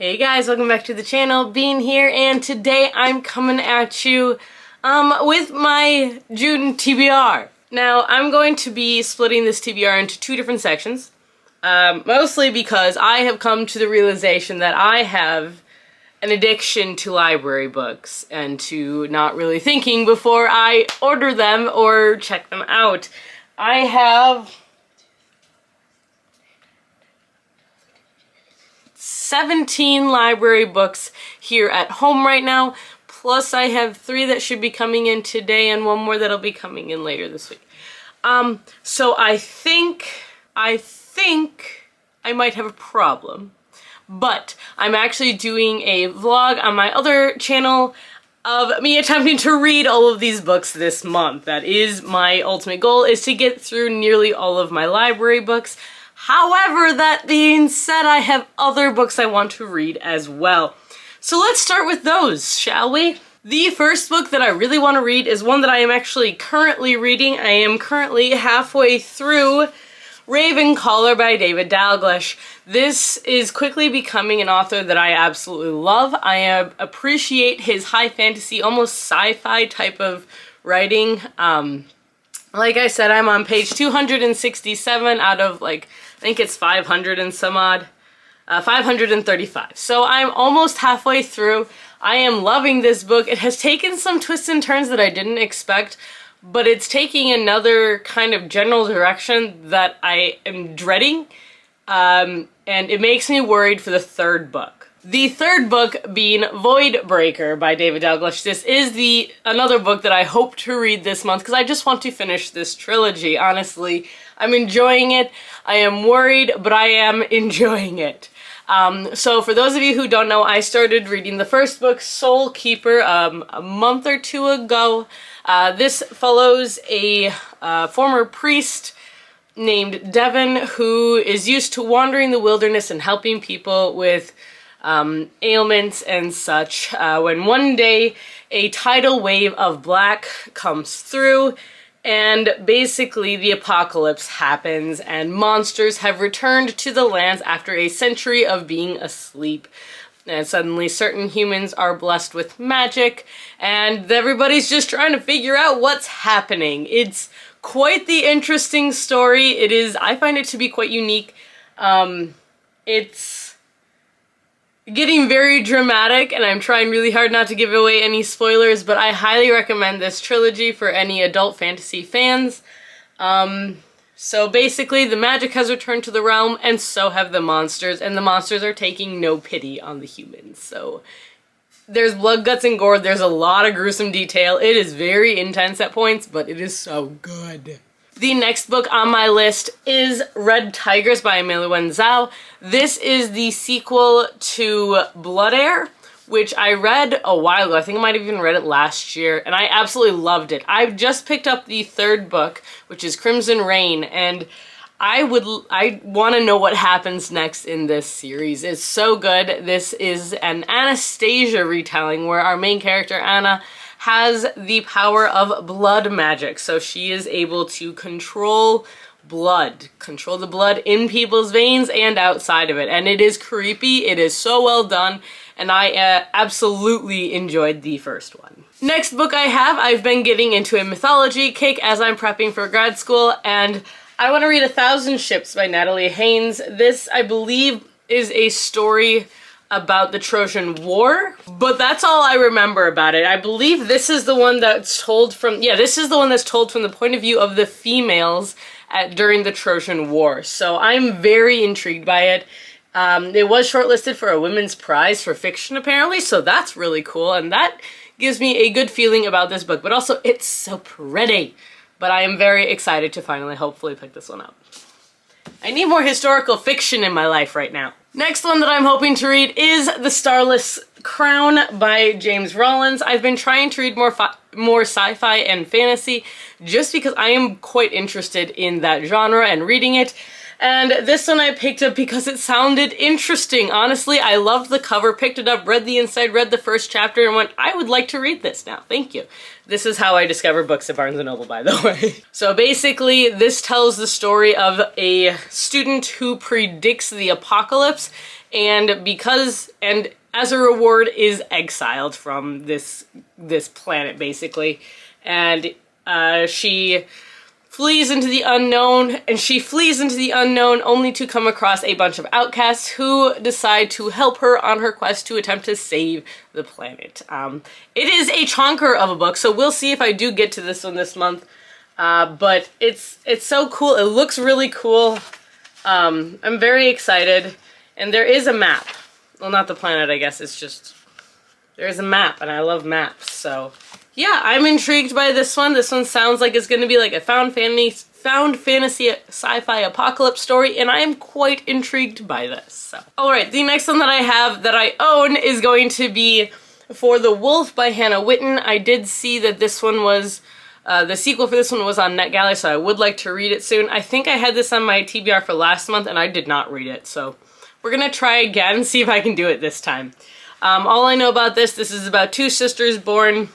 Hey guys, welcome back to the channel. Bean here, and today I'm coming at you with my June TBR. Now, I'm going to be splitting this TBR into two different sections, mostly because I have come to the realization that I have an addiction to library books and to not really thinking before I order them or check them out. I have 17 library books here at home right now, plus I have 3 that should be coming in today and 1 more that'll be coming in later this week. So I think I might have a problem, but I'm actually doing a vlog on my other channel of me attempting to read all of these books this month. That is my ultimate goal, is to get through nearly all of my library books. However, that being said, I have other books I want to read as well. So let's start with those, shall we? The first book that I really want to read is one that I am actually currently reading. I am currently halfway through Ravencaller by David Dalglish. This is quickly becoming an author that I absolutely love. I appreciate his high fantasy, almost sci-fi type of writing. Like I said, I'm on page 267 out of, like, I think it's 500 and some odd. 535. So I'm almost halfway through. I am loving this book. It has taken some twists and turns that I didn't expect, but it's taking another kind of general direction that I am dreading, and it makes me worried for the third book. The third book being Voidbreaker by David Dalglish. This is another book that I hope to read this month because I just want to finish this trilogy, honestly. I'm enjoying it. I am worried, but I am enjoying it. So for those of you who don't know, I started reading the first book, Soul Keeper, a month or two ago. This follows a former priest named Devon who is used to wandering the wilderness and helping people with ailments and such, when one day a tidal wave of black comes through and basically the apocalypse happens and monsters have returned to the lands after a century of being asleep. And suddenly certain humans are blessed with magic and everybody's just trying to figure out what's happening. It's quite the interesting story. It is, I find it to be quite unique. It's getting very dramatic, and I'm trying really hard not to give away any spoilers, but I highly recommend this trilogy for any adult fantasy fans. So basically, the magic has returned to the realm, and so have the monsters, and the monsters are taking no pity on the humans. So there's blood, guts, and gore. There's a lot of gruesome detail. It is very intense at points, but it is so good. The next book on my list is Red Tigers by Amelia Zhao. This is the sequel to Blood Heir, which I read a while ago. I think I might have even read it last year, and I absolutely loved it. I've just picked up the third book, which is Crimson Reign, and I want to know what happens next in this series. It's so good. This is an Anastasia retelling where our main character, Anna, has the power of blood magic. So she is able to control the blood in people's veins and outside of it. And it is creepy. It is so well done. And I absolutely enjoyed the first one. Next book I've been getting into a mythology kick as I'm prepping for grad school. And I want to read 1,000 Ships by Natalie Haynes. This, I believe, is a story about the Trojan War, but that's all I remember about it. I believe this is the one that's told from, this is the one that's told from the point of view of the females during the Trojan War. So I'm very intrigued by it. It was shortlisted for a women's prize for fiction, apparently, so that's really cool, and that gives me a good feeling about this book, but also it's so pretty. But I am very excited to finally, hopefully, pick this one up. I need more historical fiction in my life right now. Next one that I'm hoping to read is The Starless Crown by James Rollins. I've been trying to read more sci-fi and fantasy just because I am quite interested in that genre and reading it. And this one I picked up because it sounded interesting. Honestly, I loved the cover, picked it up, read the inside, read the first chapter, and went, I would like to read this now. Thank you. This is how I discover books at Barnes & Noble, by the way. So basically, this tells the story of a student who predicts the apocalypse and as a reward is exiled from this planet, basically. And she flees into the unknown, and she flees into the unknown only to come across a bunch of outcasts who decide to help her on her quest to attempt to save the planet. It is a chonker of a book, so we'll see if I do get to this one this month. But it's so cool. It looks really cool. I'm very excited. And there is a map. Well, not the planet, I guess. It's just... there is a map, and I love maps, so... yeah, I'm intrigued by this one. This one sounds like it's going to be like a found fantasy sci-fi apocalypse story, and I am quite intrigued by this. So, alright, the next one that I have that I own is going to be For the Wolf by Hannah Witten. I did see that this one was, the sequel for this one was on NetGalley, so I would like to read it soon. I think I had this on my TBR for last month, and I did not read it, so we're going to try again, see if I can do it this time. All I know about this is about two sisters born...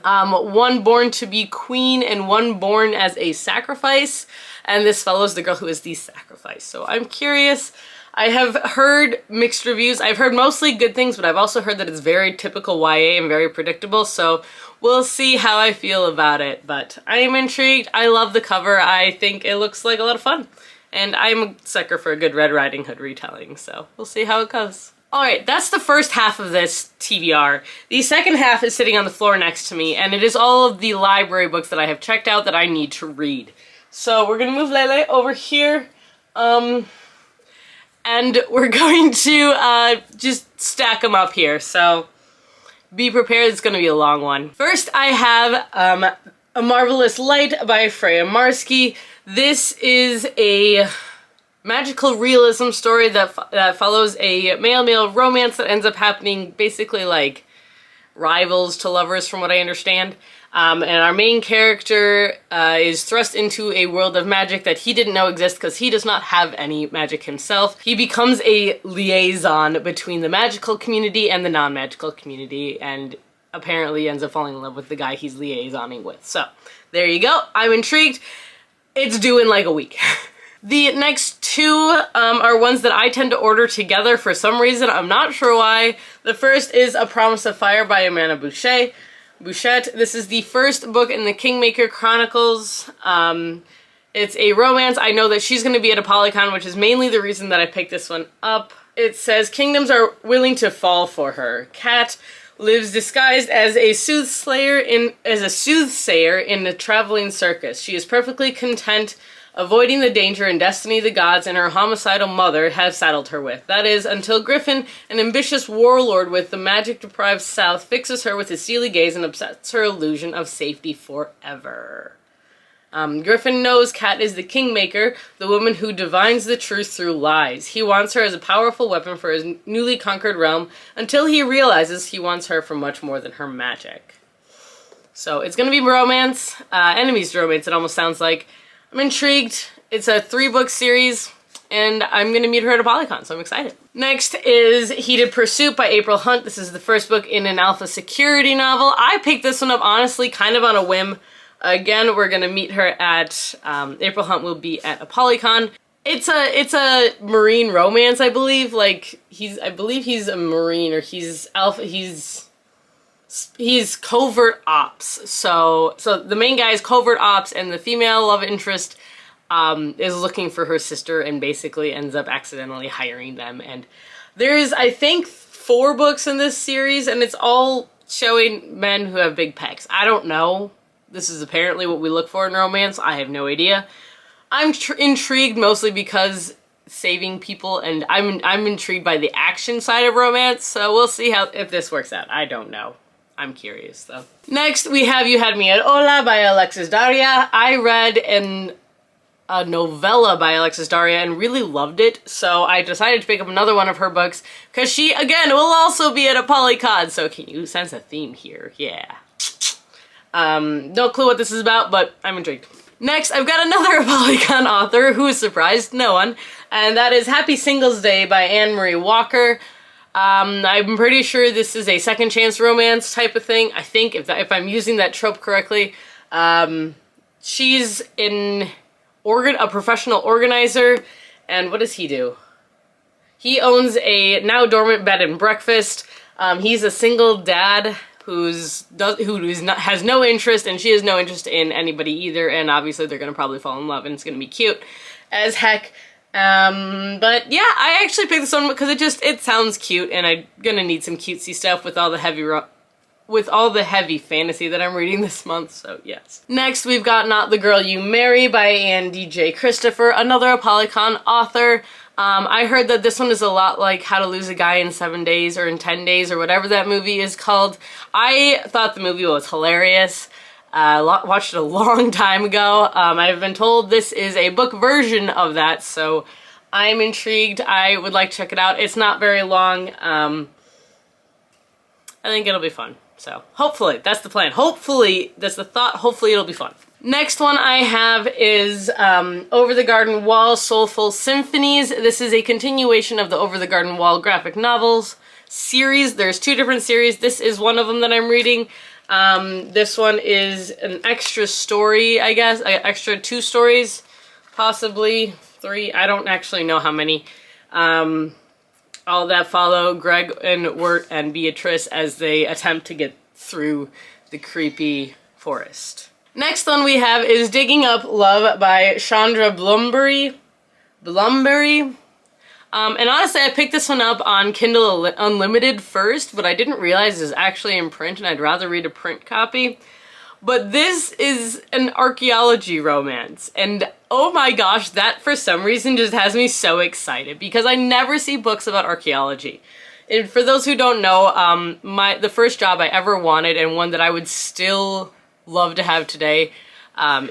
one born to be queen and one born as a sacrifice, and this follows the girl who is the sacrifice. So I'm curious. I have heard mixed reviews. I've heard mostly good things, but I've also heard that it's very typical YA and very predictable, so we'll see how I feel about it. But I am intrigued. I love the cover. I think it looks like a lot of fun. And I'm a sucker for a good Red Riding Hood retelling, so we'll see how it goes. Alright, that's the first half of this TBR. The second half is sitting on the floor next to me, and it is all of the library books that I have checked out that I need to read. So we're gonna move Lele over here, and we're going to just stack them up here, so be prepared, it's gonna be a long one. First I have A Marvelous Light by Freya Marsky. This is a magical realism story that follows a male-male romance that ends up happening basically like rivals to lovers, from what I understand. And our main character is thrust into a world of magic that he didn't know exists because he does not have any magic himself. He becomes a liaison between the magical community and the non-magical community, and apparently ends up falling in love with the guy he's liaisoning with. So, there you go. I'm intrigued. It's due in like a week. The next two are ones that I tend to order together for some reason. I'm not sure why. The first is A Promise of Fire by Amanda Bouchette. This is the first book in the Kingmaker Chronicles. It's a romance. I know that she's going to be at a Polycon, which is mainly the reason that I picked this one up. It says, kingdoms are willing to fall for her. Kat lives disguised as a soothsayer in a traveling circus. She is perfectly content avoiding the danger and destiny the gods and her homicidal mother have saddled her with. That is, until Griffin, an ambitious warlord with the magic-deprived South, fixes her with his steely gaze and upsets her illusion of safety forever. Griffin knows Kat is the Kingmaker, the woman who divines the truth through lies. He wants her as a powerful weapon for his newly conquered realm, until he realizes he wants her for much more than her magic. So, it's gonna be romance, enemies to romance, it almost sounds like. I'm intrigued. It's a 3-book series, and I'm gonna meet her at a Polycon, so I'm excited. Next is Heated Pursuit by April Hunt. This is the first book in an alpha security novel. I picked this one up, honestly, kind of on a whim. Again, we're gonna meet her at, April Hunt will be at a Polycon. It's a marine romance, I believe. Like, I believe he's a marine, or he's covert ops. So the main guy is covert ops, and the female love interest is looking for her sister and basically ends up accidentally hiring them. And there's, I think, 4 books in this series, and it's all showing men who have big pecs. I don't know. This is apparently what we look for in romance. I have no idea. I'm intrigued mostly because saving people, and I'm intrigued by the action side of romance, so we'll see if this works out. I don't know. I'm curious, though. Next, we have You Had Me At Ola by Alexis Daria. I read a novella by Alexis Daria and really loved it, so I decided to pick up another one of her books, because she, again, will also be at a Polycon, so can you sense a theme here? Yeah. No clue what this is about, but I'm intrigued. Next, I've got another Polycon author who is surprised no one, and that is Happy Singles Day by Anne-Marie Walker. I'm pretty sure this is a second chance romance type of thing. I think, if I'm using that trope correctly. She's a professional organizer, and what does he do? He owns a now dormant bed and breakfast. He's a single dad has no interest, and she has no interest in anybody either, and obviously they're gonna probably fall in love, and it's gonna be cute as heck. But yeah, I actually picked this one because it sounds cute, and I'm gonna need some cutesy stuff with all the heavy fantasy that I'm reading this month, so yes. Next, we've got Not the Girl You Marry by Andy J. Christopher, another Apolycon author. I heard that this one is a lot like How to Lose a Guy in 7 Days or in 10 Days or whatever that movie is called. I thought the movie was hilarious. Watched it a long time ago. I've been told this is a book version of that, so I'm intrigued. I would like to check it out. It's not very long. I think it'll be fun. So hopefully, that's the plan. Hopefully, that's the thought. Hopefully it'll be fun. Next one I have is Over the Garden Wall, Soulful Symphonies. This is a continuation of the Over the Garden Wall graphic novels series. There's 2 different series. This is one of them that I'm reading. This one is an extra story, I guess. Extra 2 stories, possibly 3. I don't actually know how many. All that follow Greg and Wirt and Beatrice as they attempt to get through the creepy forest. Next one we have is Digging Up Love by Chandra Blumberry. And honestly, I picked this one up on Kindle Unlimited first, but I didn't realize it was actually in print, and I'd rather read a print copy. But this is an archaeology romance, and oh my gosh, that for some reason just has me so excited, because I never see books about archaeology. And for those who don't know, the first job I ever wanted, and one that I would still love to have today,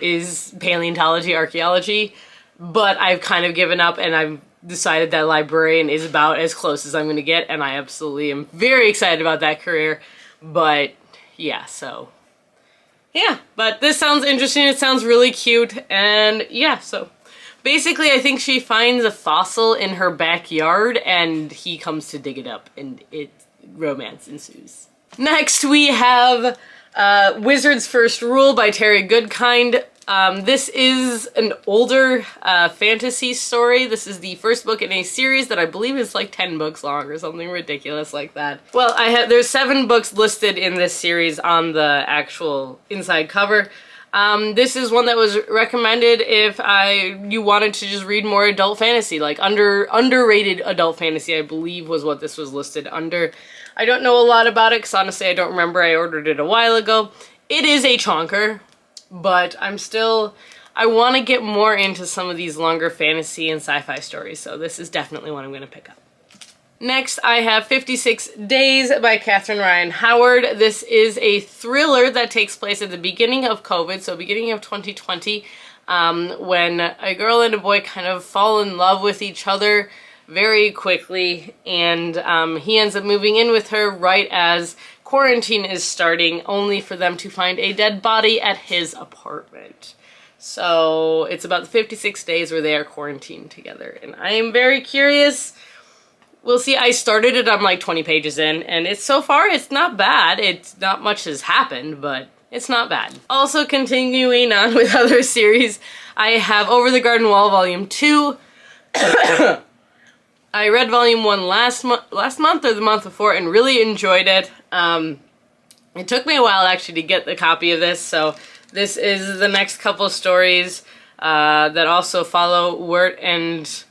is paleontology, archaeology, but I've kind of given up, and I've decided that librarian is about as close as I'm going to get, and I absolutely am very excited about that career. But yeah, so yeah, but this sounds interesting. It sounds really cute, and yeah, so basically I think she finds a fossil in her backyard, and he comes to dig it up, and romance ensues. Next we have Wizard's First Rule by Terry Goodkind. This is an older fantasy story. This is the first book in a series that I believe is like 10 books long or something ridiculous like that. Well, there's 7 books listed in this series on the actual inside cover. This is one that was recommended if you wanted to just read more adult fantasy, like underrated adult fantasy, I believe was what this was listed under. I don't know a lot about it because honestly I don't remember. I ordered it a while ago. It is a chonker, but I want to get more into some of these longer fantasy and sci-fi stories, so this is definitely one I'm going to pick up. Next, I have 56 Days by Catherine Ryan Howard. This is a thriller that takes place at the beginning of COVID, so beginning of 2020, when a girl and a boy kind of fall in love with each other very quickly, and he ends up moving in with her right as quarantine is starting, only for them to find a dead body at his apartment. So it's about the 56 days where they are quarantined together, and I am very curious. We'll see. I started it, I'm like 20 pages in, and so far it's not bad. It's not much has happened, but it's not bad. Also continuing on with other series, I have Over the Garden Wall Volume 2. I read Volume 1 last month or the month before and really enjoyed it. It took me a while actually to get the copy of this, so this is the next couple stories that also follow Wirt and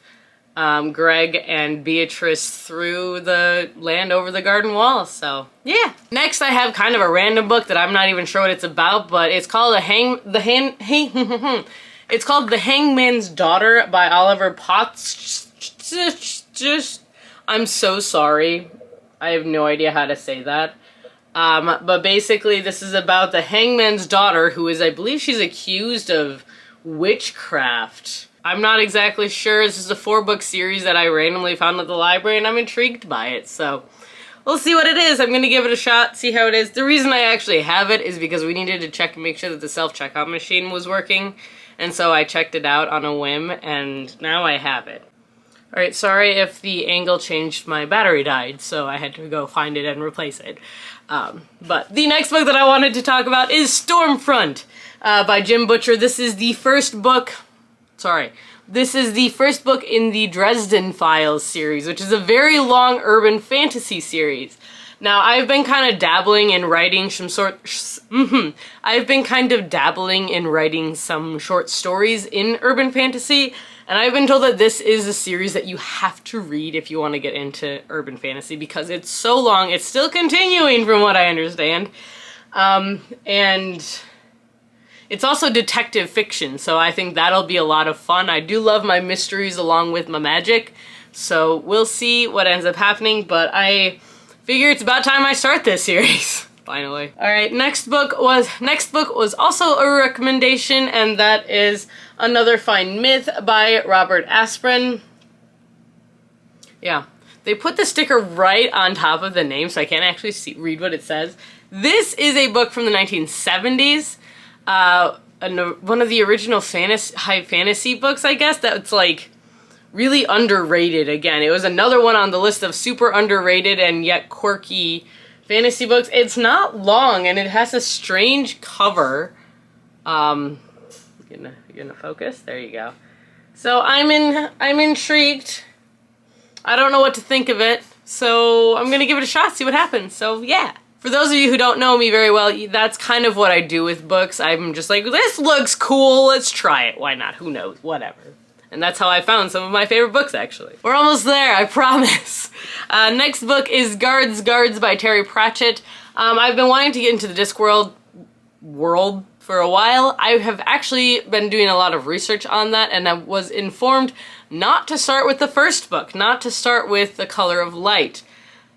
Greg and Beatrice through the land over the garden wall, so yeah. Next I have kind of a random book that I'm not even sure what it's about, but it's called it's called The Hangman's Daughter by Oliver Potts. I'm so sorry. I have no idea how to say that. But basically this is about the Hangman's Daughter, who is, I believe she's accused of witchcraft. I'm not exactly sure. This is a 4-book series that I randomly found at the library, and I'm intrigued by it, so we'll see what it is. I'm gonna give it a shot, see how it is. The reason I actually have it is because we needed to check and make sure that the self-checkout machine was working, and so I checked it out on a whim, and now I have it. Alright, sorry if the angle changed, my battery died, so I had to go find it and replace it. But the next book that I wanted to talk about is Stormfront by Jim Butcher. This is the first book, This is the first book in the Dresden Files series, which is a very long urban fantasy series. Now, I've been kind of dabbling in writing I've been kind of dabbling in writing some short stories in urban fantasy, and I've been told that this is a series that you have to read if you want to get into urban fantasy because it's so long. It's still continuing from what I understand. And it's also detective fiction, so I think that'll be a lot of fun. I do love my mysteries along with my magic, so we'll see what ends up happening, but I figure it's about time I start this series. Finally. Alright, next book was also a recommendation, and that is Another Fine Myth by Robert Asprin. Yeah. They put the sticker right on top of the name, so I can't actually read what it says. This is a book from the 1970s. One of the original high fantasy books, I guess, that's like really underrated. Again, it was another one on the list of super underrated and yet quirky fantasy books. It's not long and it has a strange cover. Gonna focus? There you go. So I'm intrigued. I don't know what to think of it, so I'm gonna give it a shot, see what happens. So yeah. For those of you who don't know me very well, that's kind of what I do with books. I'm just like, this looks cool, let's try it. Why not? Who knows? Whatever. And that's how I found some of my favorite books, actually. We're almost there, I promise. Next book is Guards by Terry Pratchett. I've been wanting to get into the Discworld world for a while. I have actually been doing a lot of research on that, and I was informed not to start with the first book, not to start with The Color of Light,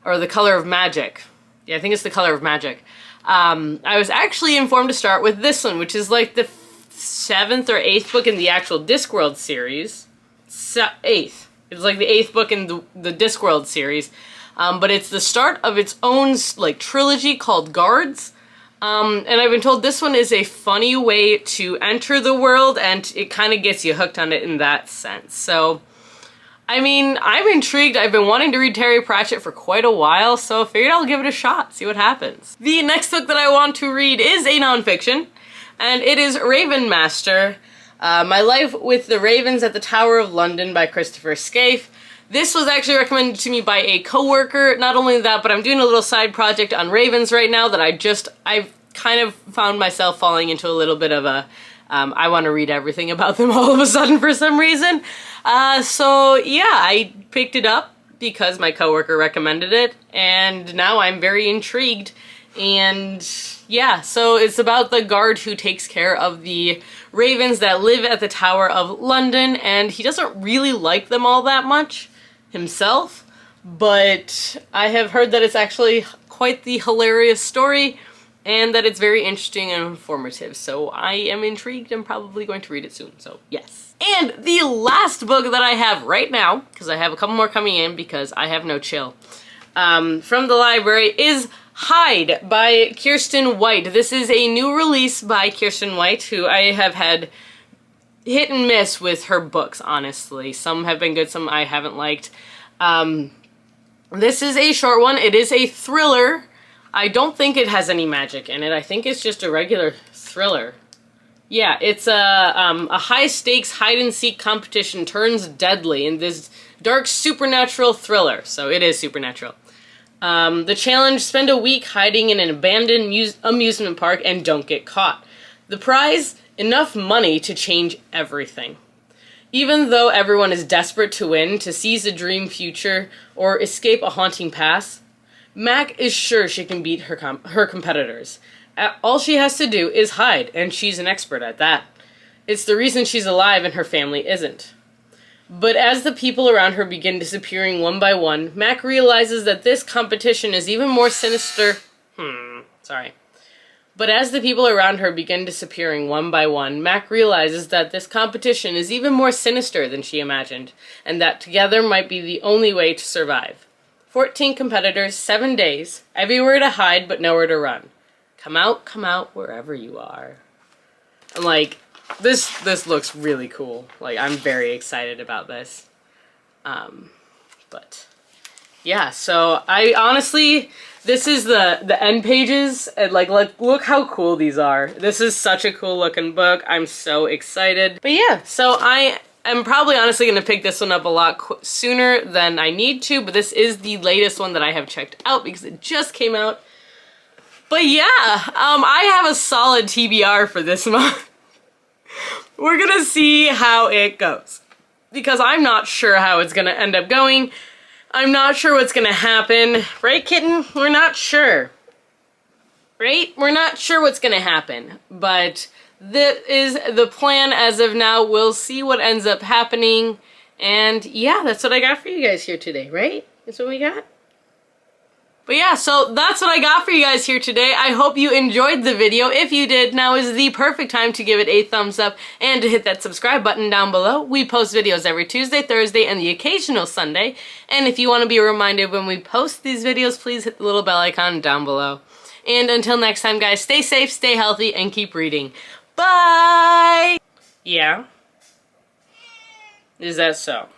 or The Color of Magic. Yeah, I think it's The Color of Magic. I was actually informed to start with this one, which is like the 7th or 8th book in the actual Discworld series. 8th. It's like the 8th book in the Discworld series. But it's the start of its own like trilogy called Guards. And I've been told this one is a funny way to enter the world, and it kind of gets you hooked on it in that sense. So, I mean, I'm intrigued. I've been wanting to read Terry Pratchett for quite a while, so I figured I'll give it a shot, see what happens. The next book that I want to read is a nonfiction, and it is Ravenmaster, My Life with the Ravens at the Tower of London by Christopher Scaife. This was actually recommended to me by a coworker. Not only that, but I'm doing a little side project on ravens right now that I've kind of found myself falling into a little bit of a, I want to read everything about them all of a sudden for some reason. So yeah, I picked it up because my coworker recommended it, and now I'm very intrigued. And yeah, so it's about the guard who takes care of the ravens that live at the Tower of London, and he doesn't really like them all that much himself, but I have heard that it's actually quite the hilarious story, and that it's very interesting and informative, so I am intrigued and probably going to read it soon, so yes. And the last book that I have right now, because I have a couple more coming in because I have no chill, from the library is Hide by Kiersten White. This is a new release by Kiersten White, who I have had hit and miss with her books, honestly. Some have been good, some I haven't liked. This is a short one. It is a thriller. I don't think it has any magic in it. I think it's just a regular thriller. Yeah, it's a high-stakes hide-and-seek competition turns deadly in this dark supernatural thriller. So it is supernatural. The challenge, spend a week hiding in an abandoned amusement park and don't get caught. The prize, enough money to change everything. Even though everyone is desperate to win, to seize a dream future, or escape a haunting past, Mac is sure she can beat her competitors. All she has to do is hide, and she's an expert at that. It's the reason she's alive and her family isn't. But as the people around her begin disappearing one by one, Mac realizes that this competition is even more sinister. But as the people around her begin disappearing one by one, Mac realizes that this competition is even more sinister than she imagined, and that together might be the only way to survive. 14 competitors, 7 days, everywhere to hide but nowhere to run. Come out wherever you are. I'm like, this looks really cool. Like, I'm very excited about this. But yeah, so I honestly, this is the end pages, and like look how cool these are. This is such a cool looking book. I'm so excited. But yeah, so I I'm probably honestly going to pick this one up a lot sooner than I need to, but this is the latest one that I have checked out because it just came out. But yeah, I have a solid TBR for this month. We're gonna see how it goes. Because I'm not sure how it's gonna end up going. I'm not sure what's gonna happen. Right, kitten? We're not sure. Right? We're not sure what's gonna happen. But that is the plan as of now. We'll see what ends up happening. And yeah, that's what I got for you guys here today, right? That's what we got? But yeah, so that's what I got for you guys here today. I hope you enjoyed the video. If you did, now is the perfect time to give it a thumbs up and to hit that subscribe button down below. We post videos every Tuesday, Thursday, and the occasional Sunday. And if you want to be reminded when we post these videos, please hit the little bell icon down below. And until next time, guys, stay safe, stay healthy, and keep reading. Bye! Yeah? Is that so?